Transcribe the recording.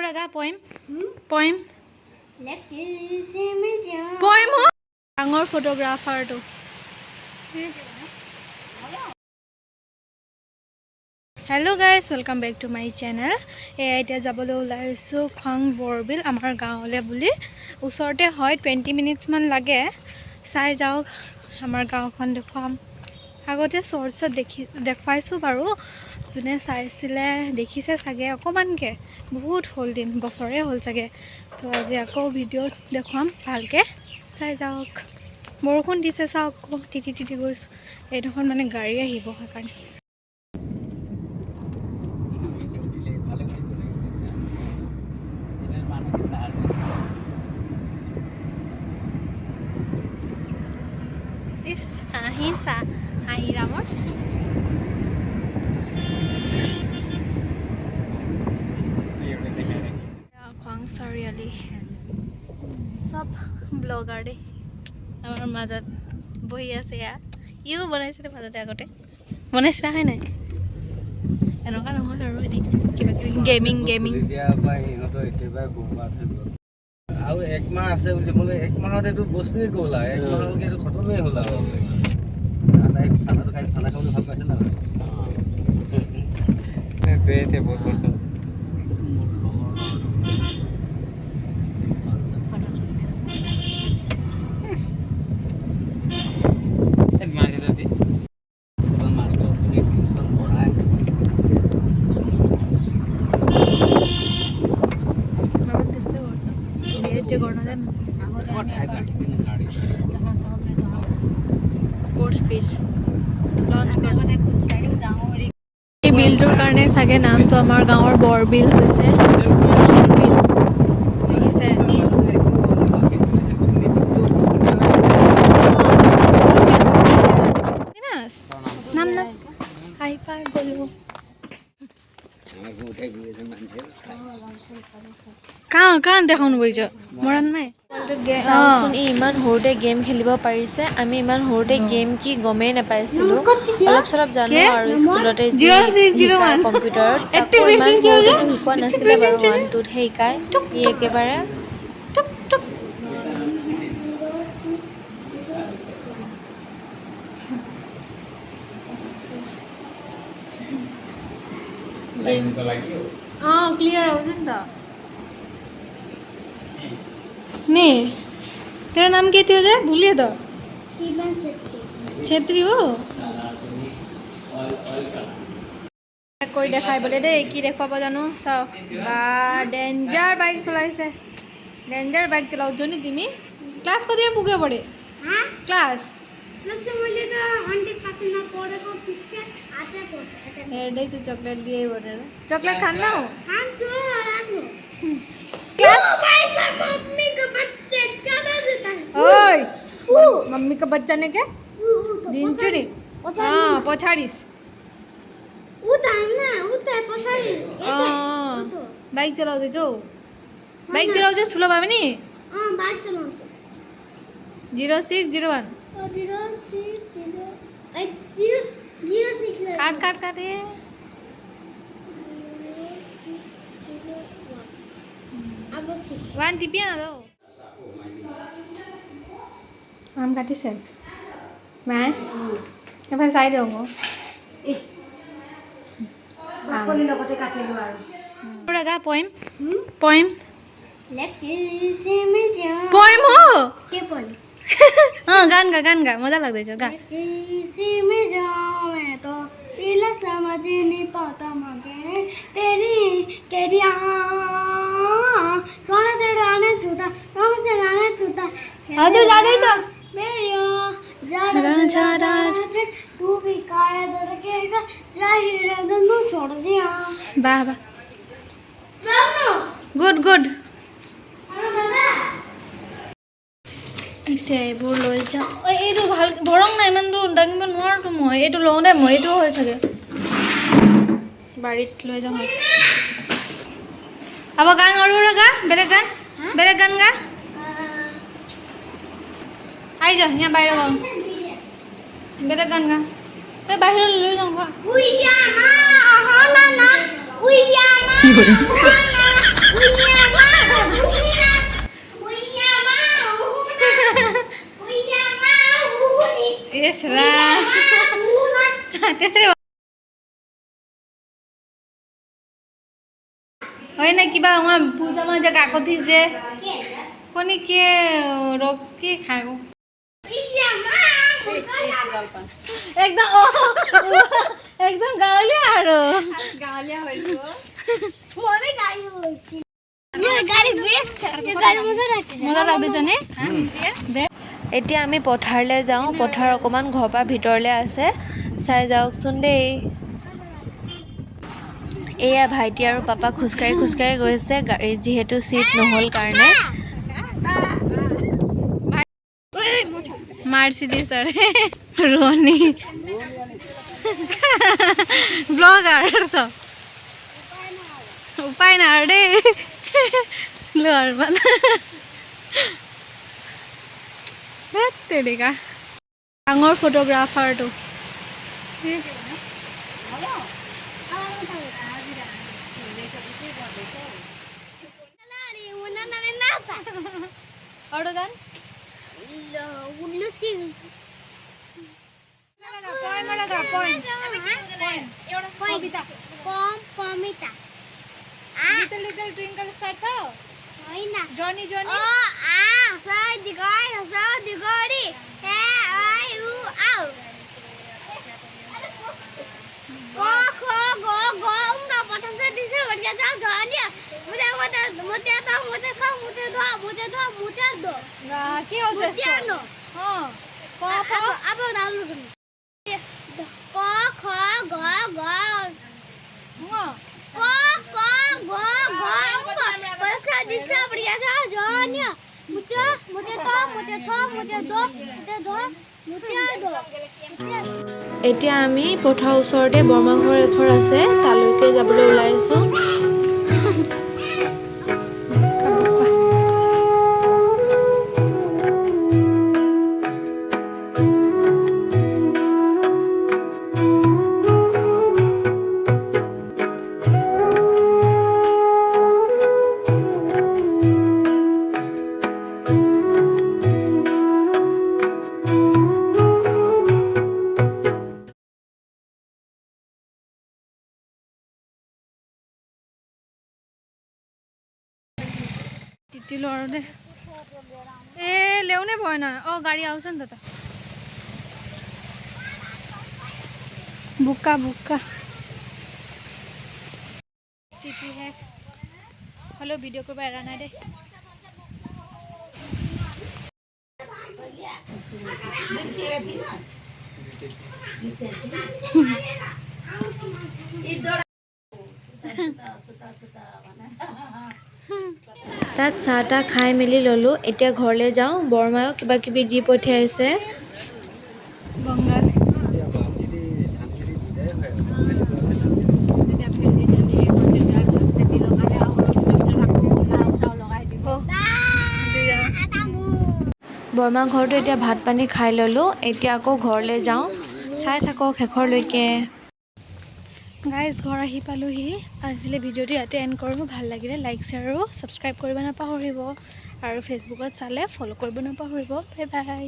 Raga poem. Poem. Poem. Poem. Angor photographer to. Hello guys, welcome back to my channel. Etia jabolo ulaisu Khwang Borbil amar gaole buli usorte hoy 20 minutes man lage sai jaok amar gaokhon dekham agote source dekhwaisu baru june saisile dekhise sage okomanke bahut hol din bosore hol sage to aji ako video dekham bhalke sai jaok borkhon dise saok titi goisu ei dokhon mane gari ahibo hakane Ahiramor Khwang Sariali sab blogger de amar majat bohi ase ya iu banaisile majate agote banaisila hai nai enoka নহল আৰু এনে কিবা gaming দিয়া পাই ইহতো একেবা গোবা থৈ আৰু এক মাহ আছে বুলি বলে এক মাহত এটো বস্তুই গলা এক মাহলৈকে এটো খতমই হলা আনাই খানা খাই খানা খাবলৈ ভাল পাইছে না বেতে বহুত বছর এক মাহ যদি সুবল মাস্টার পুরি টিউশন পড়ায় যে করনা দেন কোর্স ফিশ লঞ্চ করতে স্টাইলিং গাঁৱৰ এই বিলটোৰ কাৰণে সাগে নামটো আমাৰ গাঁৱৰ বৰবিল হৈছে দেখিছে নাম নাম আই পাই গলো কান দেখোন বইজ মৰান মাই চাওচোন ইমান সৰুতে গেম খেলিব পাৰিছে আমি ইমান সৰুতে গেম কি গমেই নাপাইছিলোঁ অলপ চলপ জানো আৰু স্কুলতে যি কম্পিউটাৰত তাকো ইমান সৰুতে শিকোৱা নাছিলে বাৰু 1 2 হে শিকায় ই একেবাৰে क्लियर हो जाता ने तेरा नाम क्या थी उधर भूलिए तो शिवन छेत्री हो कोई देखाई बोले दे की देखा जानो चाओ बा डेंजर बाइक चलाइसे डेंजर बाइक चलाओ जोनी तिमी क्लास को दिए पुगे पड़े हां क्लास लज्जा मैले त 100% मा पढेको फिसके आजा पढ्छ हेर्दै चाहिँ चकलेट लिए भनेर चकलेट खान्न हो खान्छु राम्रो क्लास भाई साहब मम्मी का बच्चे कहाँ देता है ओए मम्मी का बच्चा ने क्या दिन्छु नि हाँ पछाडिस उ त हैन उ त पछाडी बाइक चलाउँदैछौ बाइक चलाउँछौ ठुलो भयो भने बाइक चलाउँछु 0601 काट ए वन टिपिया ना दो आम काटिছে मैं এবাৰ চাই দিওঁ বাকলি লগতে কাটিলো আৰু रागा पोएम पोएम लेकिन में जा पोएम हो के पोएम हाँ गान गा मजा लाग्दैछ गा किसी में जाऊं मैं तो दिल समझ नहीं पाता मगर तेरी सोना तेरा आने छूटा रंग से गाने छूटा अरे जाने जा मेरी जा तू भी काया दर के जाहिर दनु छोड़ दिया वाह वाह रामनो गुड दादा এতিয়া এইবোৰ লৈ যাওঁ এইটো ভাল ভৰং নাই ইমানটো দাঙিব নোৱাৰোতো মই এইটো লওঁ দে মই এইটো হৈ চাগে বাৰীত লৈ যাওঁ আব গান আৰু গা বেলেগ গান গা আই যা यहाँ बाहिर गाउँ बेलेग गान गा ए बाहिर লৈ যাওঁ গা उया ना हना ना उया ना হয় না কিবা আমার পূজা মাজা কাকতি যে কোনি কে রক কি খাও একদম একদম গাঁৱলীয়া আৰু গাঁৱলীয়া হৈছো মনে গাড়ি হইছে ये गाड़ी बेस्ट है ये गाड़ी मजा লাগছে নে এতিয়া আমি পথাৰলৈ যাওঁ পথাৰ অকণমান ঘৰৰ পৰা ভিতৰলৈ আছে চাই যাওকচোন দেই এয়া ভাইটি আৰু পাপা খোজকাঢ়ি গৈছে গাড়ীত যিহেতু চিট নহ'ল কাৰণে মাৰ্সিডিজ আৰ ৰনি ব্লগাৰ সব উপায় না ৰে লোয়াৰ বালা তেৰিকা ডাঙৰ ফটোগ্ৰাফাৰটো আৰু গান उल्लू Singh Pamita little twinkle star छ होइन जॉनी ओ आ सय दिगडी हे आई उ आउ ग ख ग उंगा पठन से दिसे भटका जा जॉनी मुते दो के हो मुते नो हां क फ अब डाउनलोड क ख ग ग पैसा दिशा बढ़िया था जॉनी मुते दो এতিয়া আমি পথাৰৰ ওচৰতে বৰমা ঘৰ এঘৰ আছে তালৈকে যাবলৈ ওলাইছো टिटिलो और दे ए लेउने भएन गाडी आउँछ नि त बुक्का टिटी है हेलो भिडियो को एरा ना दे তাত চাহ তাহ খাই মেলি ল'লোঁ এতিয়া ঘৰলৈ যাওঁ বৰমায়ো কিবা কিবি দি পঠিয়াইছে बंगाल বৰমা ঘৰটো এতিয়া ভাত পানী খাই ল'লোঁ এতিয়া আকৌ ঘৰলৈ যাওঁ চাই থাকক শেষৰলৈকে গাইজ ঘৰ আহি পালোহি আজিলে ভিডিঅ'টো ইয়াতে এণ্ড কৰোঁ ভাল লাগিলে লাইক শ্বেয়াৰ আৰু ছাবস্ক্ৰাইব কৰিব নাপাহৰিব আৰু ফেচবুকত চালে ফ'ল' কৰিব নাপাহৰিব বাই বাই